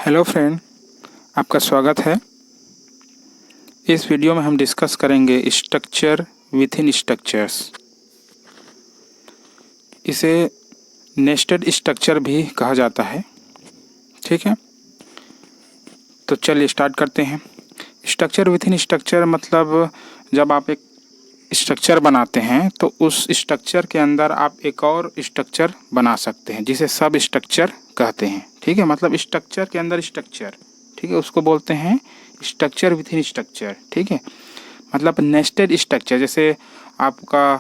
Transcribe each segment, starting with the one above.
Hello friend, आपका स्वागत है। इस वीडियो में हम डिस्कस करेंगे स्ट्रक्चर विथ इन स्ट्रक्चर्स। इसे नेस्टेड स्ट्रक्चर भी कहा जाता है। ठीक है, तो चलिए स्टार्ट करते हैं। स्ट्रक्चर विथ इन स्ट्रक्चर मतलब जब आप एक स्ट्रक्चर बनाते हैं तो उस स्ट्रक्चर के अंदर आप एक और स्ट्रक्चर बना सकते हैं, जिसे सब स्ट्रक्चर कहते हैं। ठीक है, मतलब स्ट्रक्चर के अंदर स्ट्रक्चर। ठीक है, उसको बोलते हैं स्ट्रक्चर विथ इन स्ट्रक्चर। ठीक है, मतलब नेस्टेड स्ट्रक्चर। जैसे आपका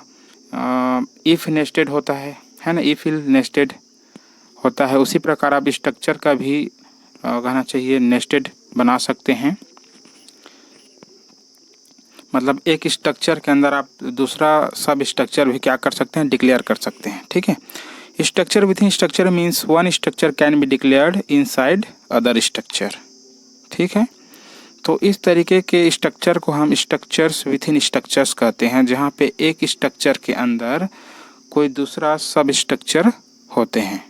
इफ नेस्टेड होता है ना, इफ नेस्टेड होता है, उसी प्रकार आप स्ट्रक्चर का भी कहना चाहिए नेस्टेड बना सकते हैं। मतलब एक स्ट्रक्चर के अंदर आप दूसरा सब स्ट्रक्चर भी क्या कर सकते हैं, डिक्लेयर कर सकते हैं। ठीक है, structure with in structure means one structure can be declared inside other structure. ठीक है, तो इस तरीके के स्ट्रक्चर को हम स्ट्रक्चर्स विथ इन स्ट्रक्चर्स कहते हैं, जहाँ पे एक स्ट्रक्चर के अंदर कोई दूसरा सब स्ट्रक्चर होते हैं।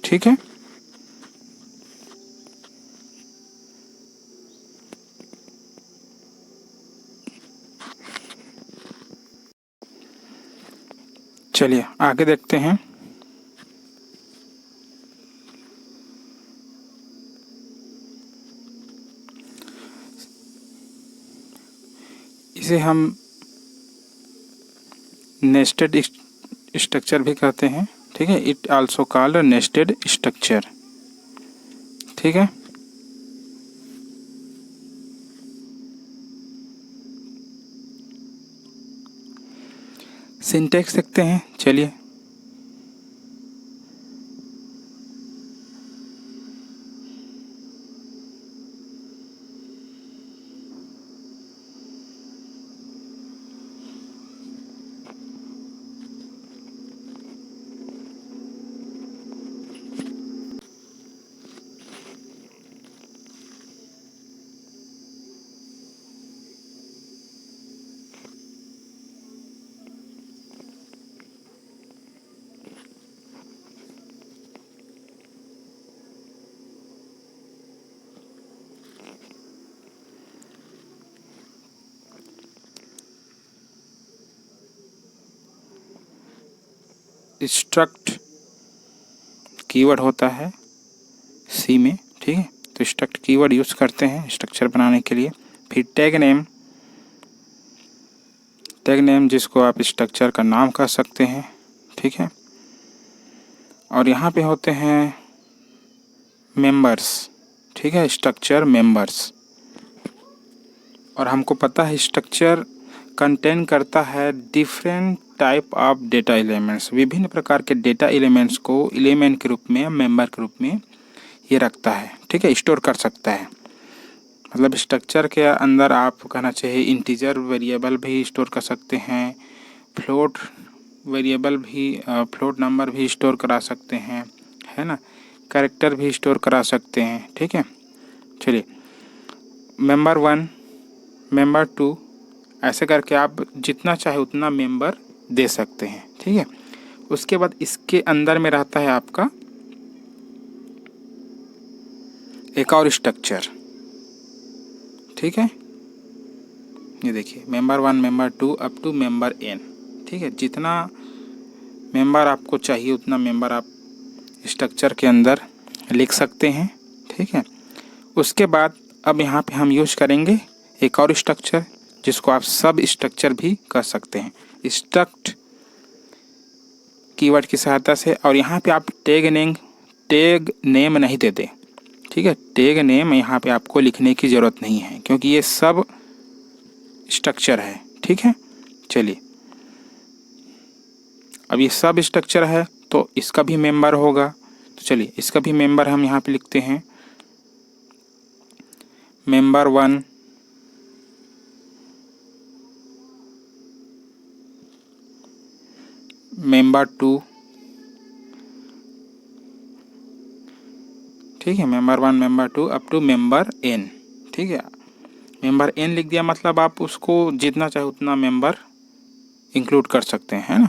ठीक है, चलिए आगे देखते हैं। इसे हम नेस्टेड स्ट्रक्चर भी कहते हैं। ठीक है, it also called nested structure. ठीक है, सिंटेक्स देखते हैं। चलिए, स्ट्रक्ट कीवर्ड होता है सी में। ठीक है, तो स्ट्रक्ट कीवर्ड यूज करते हैं स्ट्रक्चर बनाने के लिए। फिर टैग नेम जिसको आप स्ट्रक्चर का नाम कह सकते हैं। ठीक है, और यहाँ पे होते हैं मेंबर्स। ठीक है, स्ट्रक्चर मेंबर्स। और हमको पता है स्ट्रक्चर कंटेन करता है different type of data elements. विभिन्न प्रकार के डेटा एलिमेंट्स को एलिमेंट के रूप में, मेंबर के रूप में ये रखता है। ठीक है, स्टोर कर सकता है। मतलब स्ट्रक्चर के अंदर आप कहना चाहिए इंटीजर वेरिएबल भी स्टोर कर सकते हैं, फ्लोट वेरिएबल भी, फ्लोट नंबर भी स्टोर करा सकते हैं, है ना, कैरेक्टर भी स्टोर करा सकते हैं। ठीक है, चलिए मेंबर 1, मेंबर 2, ऐसे करके आप जितना चाहे उतना मेंबर दे सकते हैं। ठीक है, उसके बाद इसके अंदर में रहता है आपका एक और स्ट्रक्चर। ठीक है, ये देखिए member 1, member 2 up to member n। ठीक है, जितना मेंबर आपको चाहिए उतना मेंबर आप स्ट्रक्चर के अंदर लिख सकते हैं। ठीक है, उसके बाद अब यहाँ पे हम यूज करेंगे एक और स्ट्रक्चर जिसको आप सब स्ट्रक्चर भी कर सकते हैं स्ट्रक्ट कीवर्ड की सहायता से। और यहाँ पे आप टैग नेम नहीं देते। ठीक है, टैग नेम यहाँ पे आपको लिखने की ज़रूरत नहीं है, क्योंकि ये सब स्ट्रक्चर है। ठीक है, चलिए अब ये सब स्ट्रक्चर है तो इसका भी मेंबर होगा। तो चलिए इसका भी मेंबर हम यहाँ पे लिखते हैं मेंबर 1, मेंबर 2। ठीक है, member 1, member 2 up to member n। ठीक है, मेंबर n लिख दिया, मतलब आप उसको जितना चाहे उतना मेंबर इंक्लूड कर सकते हैं, है ना।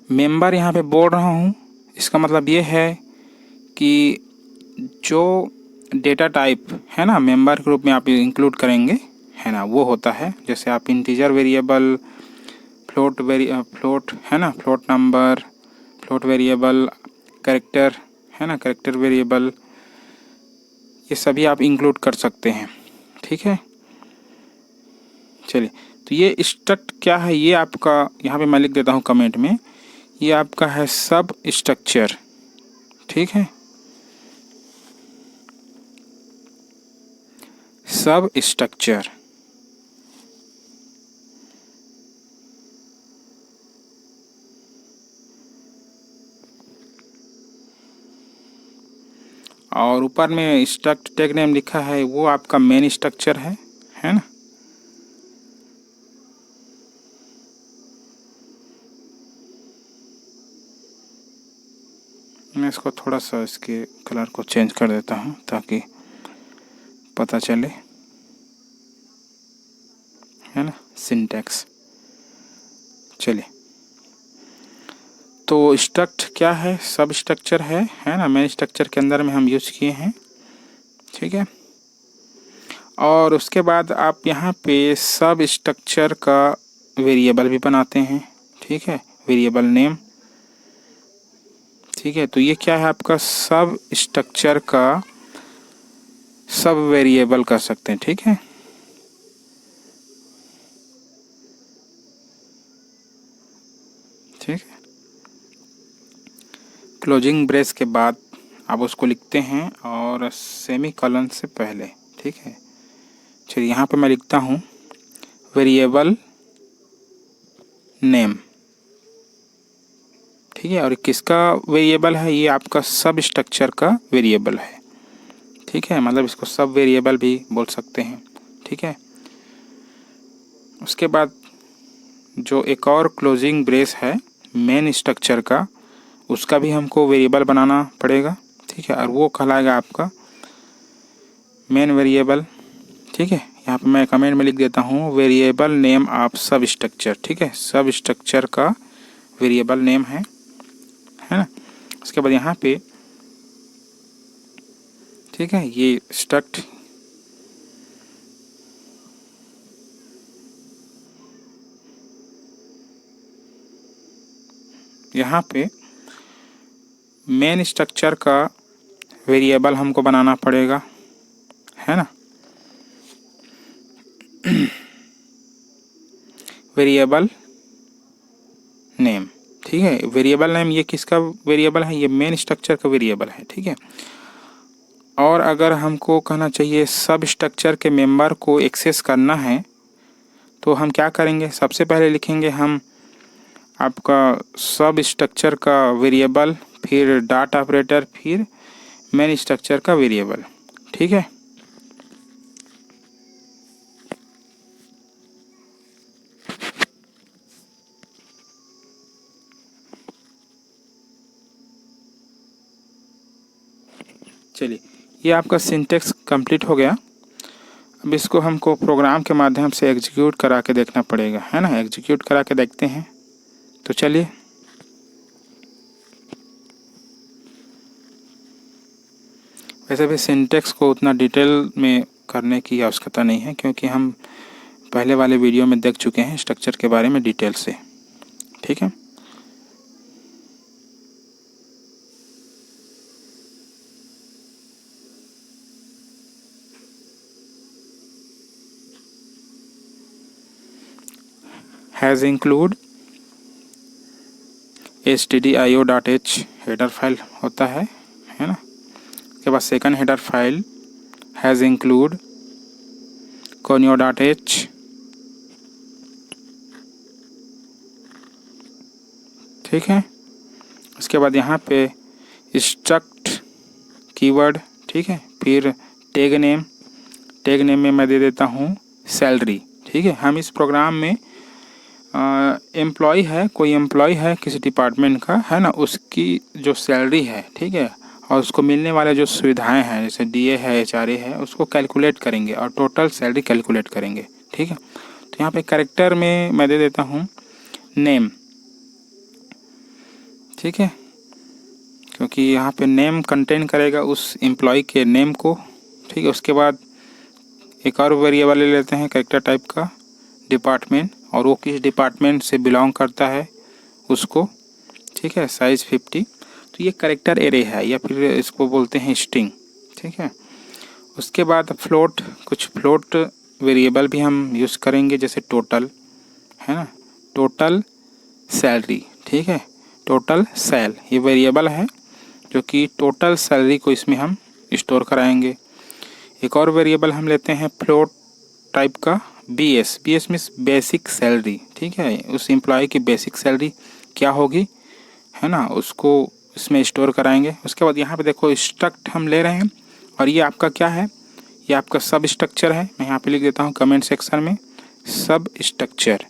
मेंबर यहाँ पे बोल रहा हूँ, इसका मतलब ये है कि जो डेटा टाइप है ना मेंबर के रूप में आप इंक्लूड करेंगे है ना, वो होता है। जैसे आप इंटीजर वेरिएबल, फ्लोट है ना, float number, float variable, character है ना, कैरेक्टर वेरिएबल, ये सभी आप इंक्लूड कर सकते हैं। ठीक है, चलिए, तो ये स्ट्रक्ट क्या है, ये आपका यहाँ पे मैं लिख देता हूँ कमेंट में, ये आपका है सब स्ट्रक्चर। ठीक है, सब स्ट्रक्चर। और ऊपर में स्ट्रक्ट टैग नेम लिखा है, वो आपका मेन स्ट्रक्चर है ना। मैं इसको थोड़ा सा इसके कलर को चेंज कर देता हूँ ताकि पता चले, है ना, सिंटैक्स। चलिए, तो स्ट्रक्ट क्या है, सब स्ट्रक्चर है ना, मेन स्ट्रक्चर के अंदर में हम यूज किए हैं। ठीक है, और उसके बाद आप यहाँ पे सब स्ट्रक्चर का वेरिएबल भी बनाते हैं। ठीक है, वेरिएबल नेम। ठीक है, तो ये क्या है आपका सब स्ट्रक्चर का सब वेरिएबल कर सकते हैं। ठीक है, ठीक है, क्लोजिंग ब्रेस के बाद आप उसको लिखते हैं और सेमी कॉलन से पहले। ठीक है, चलिए यहाँ पे मैं लिखता हूँ वेरिएबल नेम। ठीक है, और किसका वेरिएबल है, ये आपका सब स्ट्रक्चर का वेरिएबल है। ठीक है, मतलब इसको सब वेरिएबल भी बोल सकते हैं। ठीक है, उसके बाद जो एक और क्लोजिंग ब्रेस है मेन स्ट्रक्चर का, उसका भी हमको वेरिएबल बनाना पड़ेगा। ठीक है, और वो कहलाएगा आपका मेन वेरिएबल। ठीक है, यहाँ पे मैं कमेंट में लिख देता हूँ वेरिएबल नेम ऑफ सब स्ट्रक्चर। ठीक है, सब स्ट्रक्चर का वेरिएबल नेम है ना। उसके बाद यहाँ पे, ठीक है, ये स्ट्रक्ट यहाँ पे मेन स्ट्रक्चर का वेरिएबल हमको बनाना पड़ेगा, है ना। Variable name. ठीक है, वेरिएबल नेम ये किसका वेरिएबल है, ये मेन स्ट्रक्चर का वेरिएबल है। ठीक है, और अगर हमको कहना चाहिए सब स्ट्रक्चर के मेंबर को एक्सेस करना है तो हम क्या करेंगे, सबसे पहले लिखेंगे हम आपका सब स्ट्रक्चर का वेरिएबल, फिर डॉट ऑपरेटर, फिर मेन स्ट्रक्चर का वेरिएबल। ठीक है, चलिए, ये आपका सिंटेक्स कंप्लीट हो गया। अब इसको हमको प्रोग्राम के माध्यम से एग्जीक्यूट करा के देखना पड़ेगा, है ना। एग्जीक्यूट करा के देखते हैं, तो चलिए। वैसे भी सिंटेक्स को उतना डिटेल में करने की आवश्यकता नहीं है, क्योंकि हम पहले वाले वीडियो में देख चुके हैं स्ट्रक्चर के बारे में डिटेल से। ठीक है, has include stdio.h header file होता है ना। उसके बाद second header file has include conio.h। ठीक है, उसके बाद यहाँ पे स्ट्रक्ट कीवर्ड। ठीक है, फिर टैग नेम में मैं दे देता हूँ सैलरी। ठीक है, हम इस प्रोग्राम में एम्प्लॉय है, कोई एम्प्लॉय है किसी डिपार्टमेंट का, है ना, उसकी जो सैलरी है, ठीक है, और उसको मिलने वाले जो सुविधाएं हैं जैसे DA है, HRA है, उसको कैलकुलेट करेंगे और टोटल सैलरी कैलकुलेट करेंगे। ठीक है, तो यहाँ पे कैरेक्टर में मैं दे देता हूँ नेम। ठीक है, क्योंकि यहाँ पे नेम कंटेन करेगा उस एम्प्लॉय के नेम को। ठीक है, उसके बाद एक और वेरिएबल ले लेते हैं कैरेक्टर टाइप का, डिपार्टमेंट, और वो किस डिपार्टमेंट से बिलोंग करता है उसको। ठीक है, साइज़ 50। तो ये कैरेक्टर एरे है या फिर इसको बोलते हैं स्ट्रिंग। ठीक है, उसके बाद फ्लोट, कुछ फ्लोट वेरिएबल भी हम यूज़ करेंगे, जैसे टोटल है ना, टोटल सैलरी। ठीक है, टोटल सैल ये वेरिएबल है जो कि टोटल सैलरी को इसमें हम स्टोर कराएंगे। एक और वेरिएबल हम लेते हैं फ्लोट टाइप का, BS। BS means basic salary. ठीक है, उस एम्प्लॉय की बेसिक सैलरी क्या होगी है ना, उसको इसमें स्टोर कराएंगे। उसके बाद यहाँ पे देखो स्ट्रक्ट हम ले रहे हैं, और ये आपका क्या है, ये आपका सब स्ट्रक्चर है। मैं यहाँ पे लिख देता हूँ कमेंट सेक्शन में, सब स्ट्रक्चर।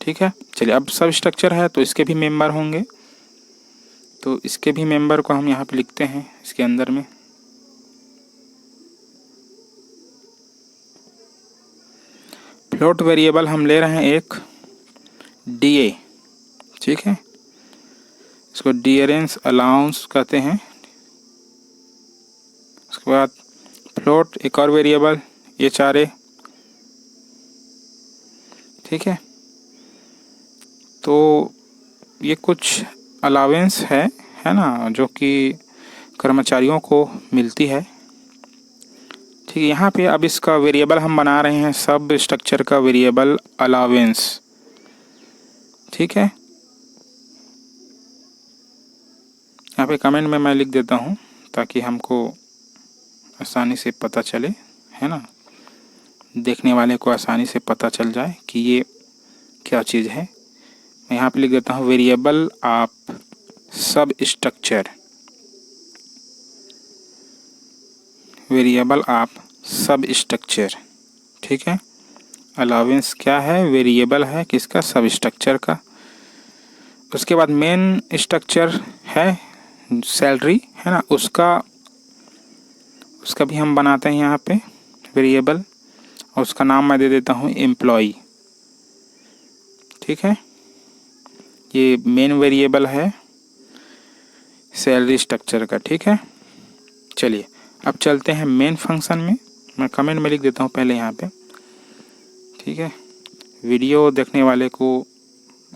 ठीक है, चलिए अब सब स्ट्रक्चर है तो इसके भी मेंबर होंगे, तो इसके भी मेंबर को हम यहाँ पे लिखते हैं इसके अंदर में। फ्लोट वेरिएबल हम ले रहे हैं एक DA। ठीक है, इसको डियरेंस अलाउंस कहते हैं। उसके बाद फ्लोट एक और वेरिएबल HRA। ठीक है, तो ये कुछ अलावेंस है ना, जो कि कर्मचारियों को मिलती है। ठीक है, यहाँ पे अब इसका वेरिएबल हम बना रहे हैं, सब स्ट्रक्चर का वेरिएबल अलावेंस। ठीक है, यहाँ पे कमेंट में मैं लिख देता हूँ ताकि हमको आसानी से पता चले, है ना, देखने वाले को आसानी से पता चल जाए कि ये क्या चीज़ है। मैं यहाँ पे लिख देता हूँ वेरिएबल ऑफ सब स्ट्रक्चर, वेरिएबल ऑफ सब स्ट्रक्चर। ठीक है, अलावेंस क्या है, वेरिएबल है किसका, सब स्ट्रक्चर का। उसके बाद मेन स्ट्रक्चर है सैलरी, है ना, उसका भी हम बनाते हैं यहाँ पे वेरिएबल, और उसका नाम मैं दे देता हूँ एम्प्लॉई। ठीक है, ये मेन वेरिएबल है सैलरी स्ट्रक्चर का। ठीक है, चलिए अब चलते हैं मेन फंक्शन में। मैं कमेंट में लिख देता हूँ पहले यहाँ पे। ठीक है, वीडियो देखने वाले को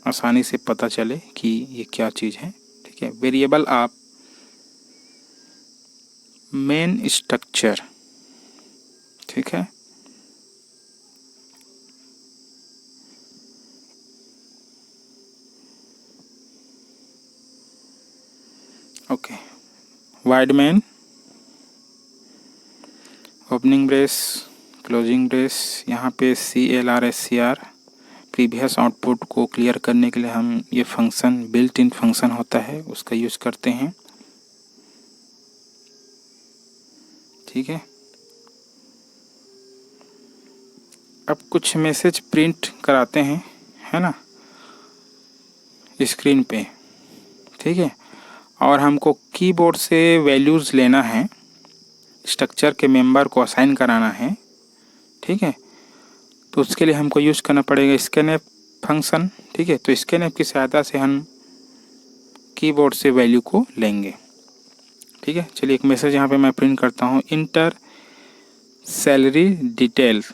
आसानी से पता चले कि ये क्या चीज़ है। ठीक है, वेरिएबल ऑफ मेन स्ट्रक्चर। ठीक है, okay, wide main, opening brace, closing brace. यहाँ पे CLR प्रीवियस आउटपुट को क्लियर करने के लिए हम ये फंक्शन, बिल्ट इन फंक्शन होता है, उसका यूज़ करते हैं। ठीक है, अब कुछ मैसेज प्रिंट कराते हैं, है ना, स्क्रीन पे। ठीक है, और हमको कीबोर्ड से वैल्यूज़ लेना है, स्ट्रक्चर के मेंबर को असाइन कराना है। ठीक है, तो उसके लिए हमको यूज़ करना पड़ेगा स्कैनएफ फंक्शन। ठीक है, तो स्कैनएफ की सहायता से हम कीबोर्ड से वैल्यू को लेंगे। ठीक है, चलिए एक मैसेज यहाँ पे मैं प्रिंट करता हूँ, इंटर सैलरी डिटेल्स।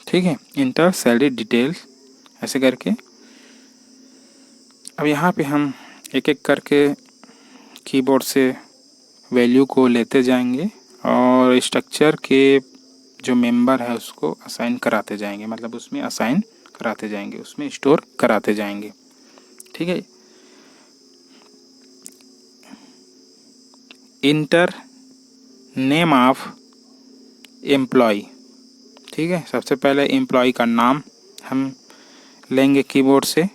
ठीक है, इंटर सैलरी डिटेल्स, ऐसे करके। अब यहाँ पे हम एक एक करके कीबोर्ड से वैल्यू को लेते जाएंगे और स्ट्रक्चर के जो मेंबर है उसको असाइन कराते जाएंगे, मतलब उसमें असाइन कराते जाएंगे, उसमें स्टोर कराते जाएंगे। ठीक है, इंटर नेम ऑफ एम्प्लॉय। ठीक है, सबसे पहले एम्प्लॉय का नाम हम लेंगे कीबोर्ड से,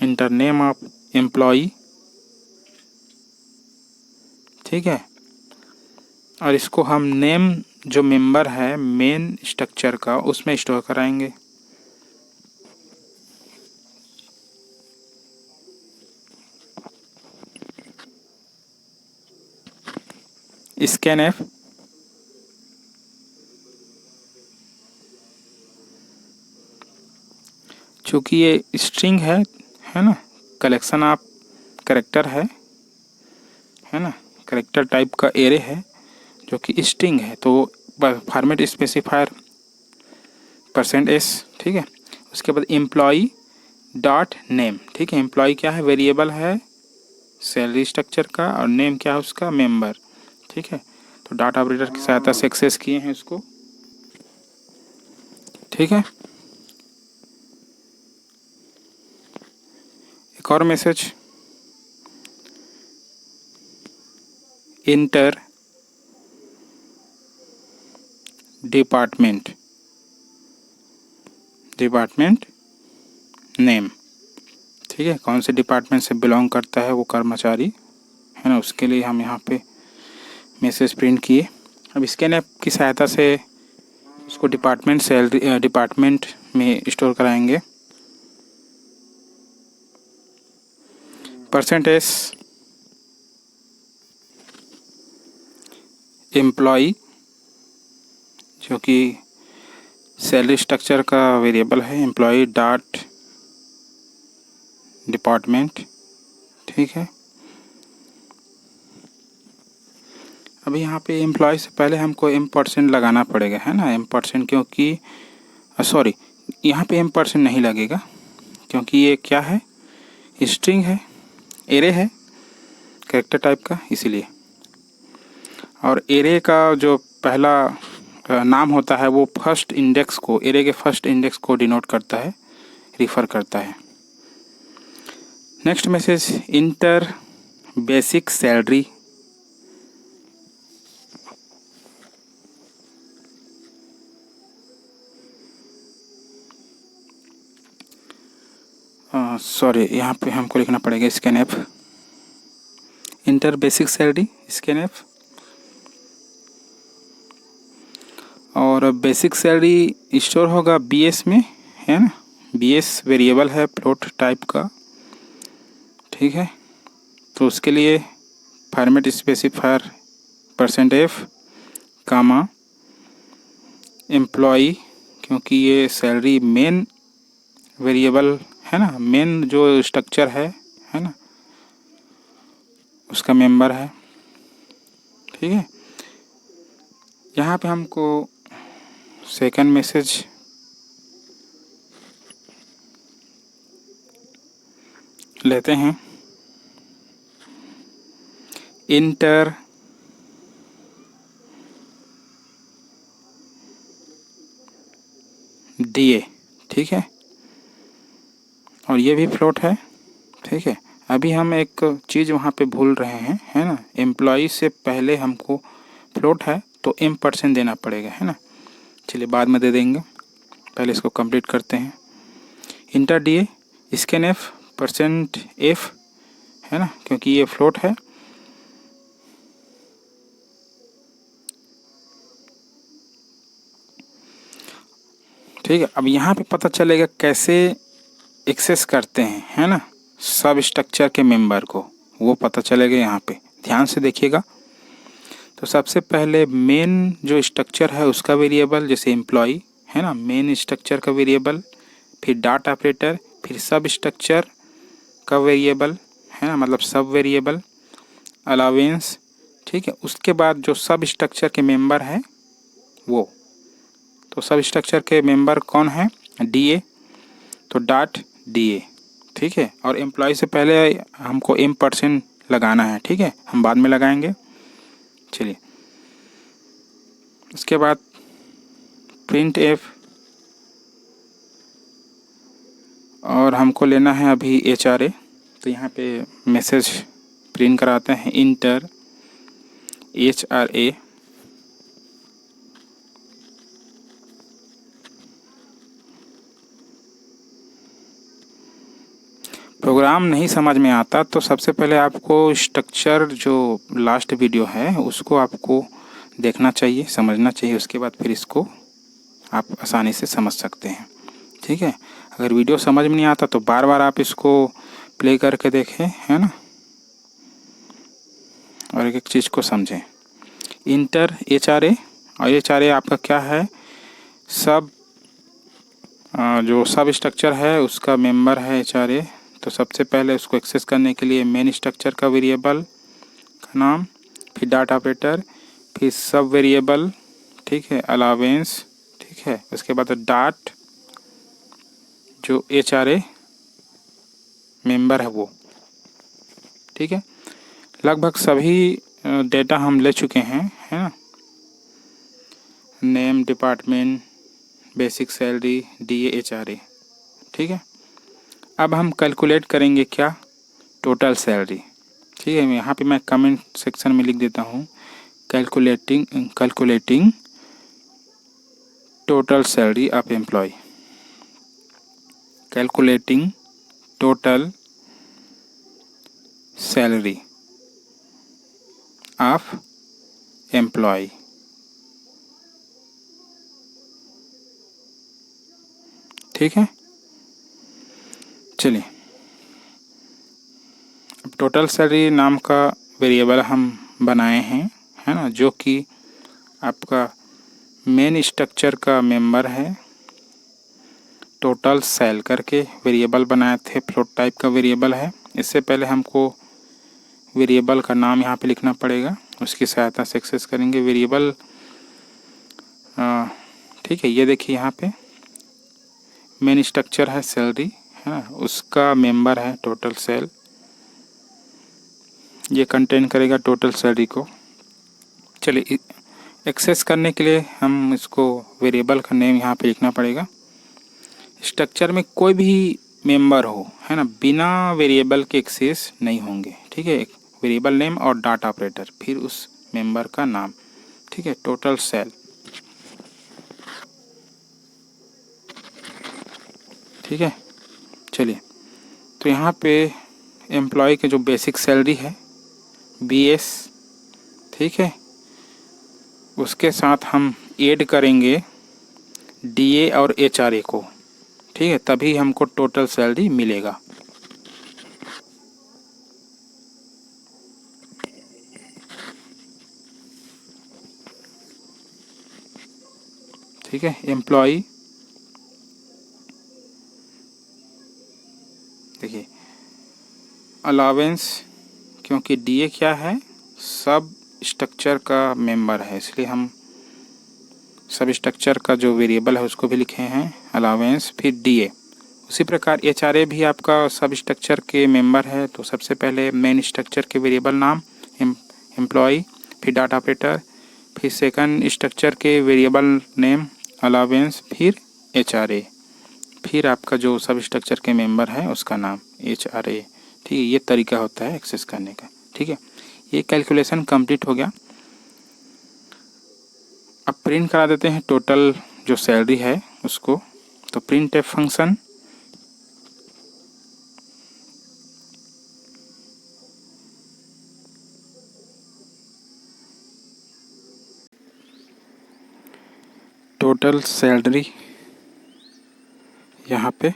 इंटर नेम ऑफ एम्प्लॉय। ठीक है, और इसको हम नेम जो मेंबर है मेन स्ट्रक्चर का उसमें स्टोर कराएंगे। स्कैनएफ, चूँकि ये स्ट्रिंग है ना, कलेक्शन ऑफ कैरेक्टर है ना, कैरेक्टर टाइप का एरे है जो कि स्ट्रिंग है, तो फॉर्मेट स्पेसिफायर %s, ठीक है। उसके बाद एम्प्लॉई डॉट नेम, ठीक है। एम्प्लॉई क्या है, वेरिएबल है सैलरी स्ट्रक्चर का, और नेम क्या है उसका, मेंबर, ठीक है। तो डॉट ऑपरेटर की सहायता से एक्सेस किए हैं उसको, ठीक है। एक और मैसेज, इंटर डिपार्टमेंट नेम, ठीक है। कौन से डिपार्टमेंट से बिलोंग करता है वो कर्मचारी, है ना, उसके लिए हम यहाँ पे मैसेज प्रिंट किए। अब स्कैनएफ की सहायता से उसको डिपार्टमेंट में स्टोर कराएंगे। %s एम्प्लॉई, जो कि सैलरी स्ट्रक्चर का वेरिएबल है, एम्प्लॉई डॉट डिपार्टमेंट, ठीक है। अभी यहाँ पे एम्प्लॉय से पहले हमको M% लगाना पड़ेगा, है ना, M%, क्योंकि सॉरी, यहाँ पे M% नहीं लगेगा क्योंकि ये क्या है, स्ट्रिंग है, एरे है कैरेक्टर टाइप का, इसीलिए। और एरे का जो पहला नाम होता है वो फर्स्ट इंडेक्स को, एरे के फर्स्ट इंडेक्स को डिनोट करता है, रिफ़र करता है। Next message, inter basic salary, sorry, यहाँ पे हमको लिखना पड़ेगा scanf, inter basic salary scanf. और बेसिक सैलरी स्टोर होगा BS में, है ना, BS वेरिएबल है फ्लोट टाइप का, ठीक है। तो उसके लिए फॉर्मेट स्पेसिफायर %f कामा एम्प्लॉई, क्योंकि ये सैलरी मेन वेरिएबल है ना, मेन जो स्ट्रक्चर है ना, उसका मेंबर है, ठीक है। यहाँ पे हमको सेकंड मैसेज लेते हैं, इंटर DA, ठीक है। और ये भी फ्लोट है, ठीक है। अभी हम एक चीज़ वहाँ पे भूल रहे हैं, है ना, एम्प्लॉई से पहले हमको फ्लोट है तो M% देना पड़ेगा, है ना। चलिए बाद में दे देंगे, पहले इसको कंप्लीट करते हैं। इंटर DA स्कैनएफ %f, है ना, क्योंकि ये फ्लोट है, ठीक है। अब यहाँ पे पता चलेगा कैसे एक्सेस करते हैं, है ना, सब स्ट्रक्चर के मेंबर को, वो पता चलेगा यहाँ पे, ध्यान से देखिएगा। तो सबसे पहले मेन जो स्ट्रक्चर है उसका वेरिएबल, जैसे एम्प्लॉई, है ना, मेन स्ट्रक्चर का वेरिएबल, फिर डॉट ऑपरेटर, फिर सब स्ट्रक्चर का वेरिएबल, है ना, मतलब सब वेरिएबल, अलावेंस, ठीक है। उसके बाद जो सब स्ट्रक्चर के मेंबर है वो, तो सब स्ट्रक्चर के मेंबर कौन है, DA, तो डॉट DA, ठीक है। और एम्प्लॉय से पहले हमको M% लगाना है, ठीक है, हम बाद में लगाएंगे। चलिए, उसके बाद printf, और हमको लेना है अभी HRA, तो यहाँ पे मैसेज प्रिंट कराते हैं, इंटर HRA, प्रोग्राम नहीं समझ में आता तो सबसे पहले आपको स्ट्रक्चर जो लास्ट वीडियो है उसको आपको देखना चाहिए, समझना चाहिए, उसके बाद फिर इसको आप आसानी से समझ सकते हैं, ठीक है। अगर वीडियो समझ में नहीं आता तो बार बार आप इसको प्ले करके देखें, है ना, और एक एक चीज़ को समझें। इंटर HRA, और HRA आपका क्या है, सब जो सब स्ट्रक्चर है उसका मेंबर है HRA। तो सबसे पहले उसको एक्सेस करने के लिए मेन स्ट्रक्चर का वेरिएबल का नाम, फिर डाटा ऑपरेटर, फिर सब वेरिएबल, ठीक है, अलावेंस, ठीक है, उसके बाद डाट जो HRA मेंबर है वो, ठीक है। लगभग सभी डेटा हम ले चुके हैं, है ना, name, department, basic salary, DA, HRA, ठीक है। अब हम कैलकुलेट करेंगे क्या, टोटल सैलरी, ठीक है। यहाँ पे मैं कमेंट सेक्शन में लिख देता हूँ calculating total salary of employ, calculating total salary of employ. ठीक है, चलिए अब टोटल सैलरी नाम का वेरिएबल हम बनाए हैं, है ना, जो कि आपका मेन स्ट्रक्चर का मेंबर है। टोटल सेल करके वेरिएबल बनाए थे, फ्लोट टाइप का वेरिएबल है। इससे पहले हमको वेरिएबल का नाम यहाँ पे लिखना पड़ेगा, उसकी सहायता से एक्सेस करेंगे वेरिएबल। ठीक है, ये देखिए यहाँ पे मेन स्ट्रक्चर है सैलरी, है ना, उसका मेंबर है टोटल सेल, ये कंटेन करेगा टोटल सैलरी को। चलिए एक्सेस करने के लिए हम इसको वेरिएबल का नेम यहाँ पे लिखना पड़ेगा। स्ट्रक्चर में कोई भी मेंबर हो, है ना, बिना वेरिएबल के एक्सेस नहीं होंगे, ठीक है। एक वेरिएबल नेम और डाटा ऑपरेटर, फिर उस मेंबर का नाम, ठीक है, टोटल सेल। ठीक है, चलिए तो यहाँ पे एम्प्लॉय के जो बेसिक सैलरी है BS, ठीक है, उसके साथ हम ऐड करेंगे DA और HRA को, ठीक है, तभी हमको टोटल सैलरी मिलेगा। ठीक है, एम्प्लॉय, देखिए अलावेंस, क्योंकि DA क्या है, सब स्ट्रक्चर का मेंबर है, इसलिए हम सब स्ट्रक्चर का जो वेरिएबल है उसको भी लिखे हैं अलावेंस, फिर DA। उसी प्रकार HRA भी आपका सब स्ट्रक्चर के मेंबर है, तो सबसे पहले मेन स्ट्रक्चर के वेरिएबल नाम एम्प्लॉय, फिर डाटा ऑपरेटर, फिर सेकंड स्ट्रक्चर के वेरिएबल नेम अलावेंस, फिर HRA, फिर आपका जो सब स्ट्रक्चर के मेंबर है उसका नाम HRA। ठीक है, ये तरीका होता है एक्सेस करने का। ठीक है, ये कैलकुलेशन कंप्लीट हो गया। अब प्रिंट करा देते हैं टोटल जो सैलरी है उसको। तो print F function total salary यहाँ पे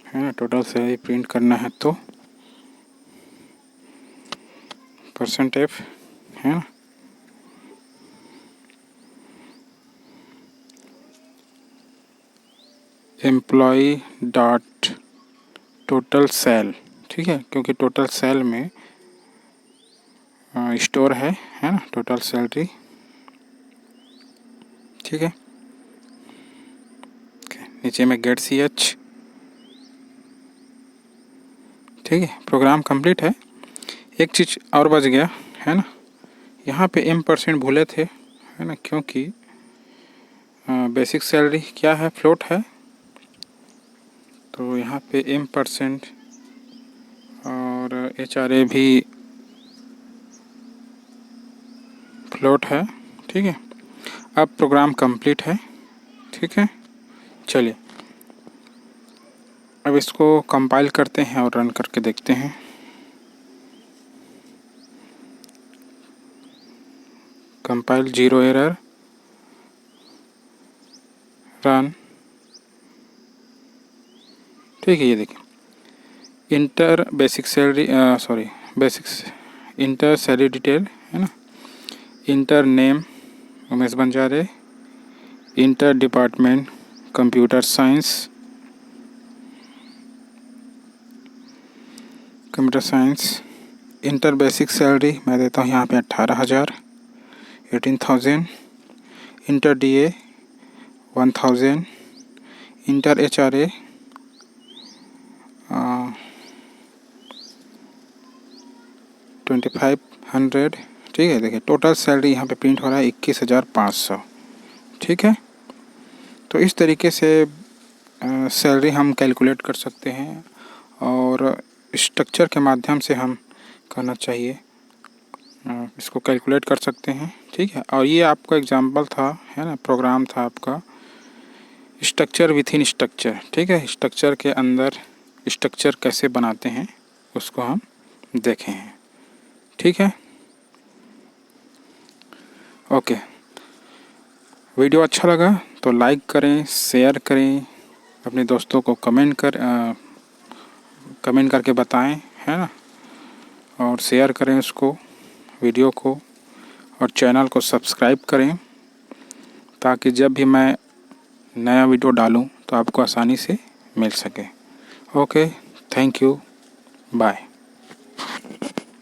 है ना, टोटल सैलरी प्रिंट करना है तो %f है ना, एम्प्लॉय डॉट टोटल सेल। ठीक है, क्योंकि टोटल सेल में स्टोर है ना टोटल सैलरी। ठीक है, नीचे में गेट CH। ठीक है, प्रोग्राम कंप्लीट है। एक चीज़ और बच गया है ना, यहाँ पे M% भूले थे, है ना, क्योंकि बेसिक सैलरी क्या है, फ्लोट है, तो यहाँ पे M% और HRA भी फ्लोट है। ठीक है, अब प्रोग्राम कंप्लीट है। ठीक है, चलिए अब इसको कंपाइल करते हैं और रन करके देखते हैं। Compile, 0 error, run. ठीक है, ये देखिए enter basic salary, sorry basics enter salary detail, है ना, enter name Umesh Banjare, enter department computer science, enter basic salary मैं देता हूँ यहाँ पे 18,000, 18,000, इंटर DA 1,000, इंटर HRA 2,500। ठीक है, देखिए टोटल सैलरी यहाँ पे प्रिंट हो रहा है 21,500। ठीक है, तो इस तरीके से सैलरी हम कैलकुलेट कर सकते हैं और स्ट्रक्चर के माध्यम से हम करना चाहिए, इसको कैलकुलेट कर सकते हैं। ठीक है, और ये आपका एग्जाम्पल था, है ना, प्रोग्राम था आपका स्ट्रक्चर विथ इन स्ट्रक्चर। ठीक है, स्ट्रक्चर के अंदर स्ट्रक्चर कैसे बनाते हैं उसको हम देखे हैं। ठीक है, ओके। वीडियो अच्छा लगा तो लाइक करें, शेयर करें, अपने दोस्तों को कमेंट करके बताएं, है ना, और शेयर करें उसको, वीडियो को, और चैनल को सब्सक्राइब करें ताकि जब भी मैं नया वीडियो डालूं तो आपको आसानी से मिल सके। Okay, thank you, bye.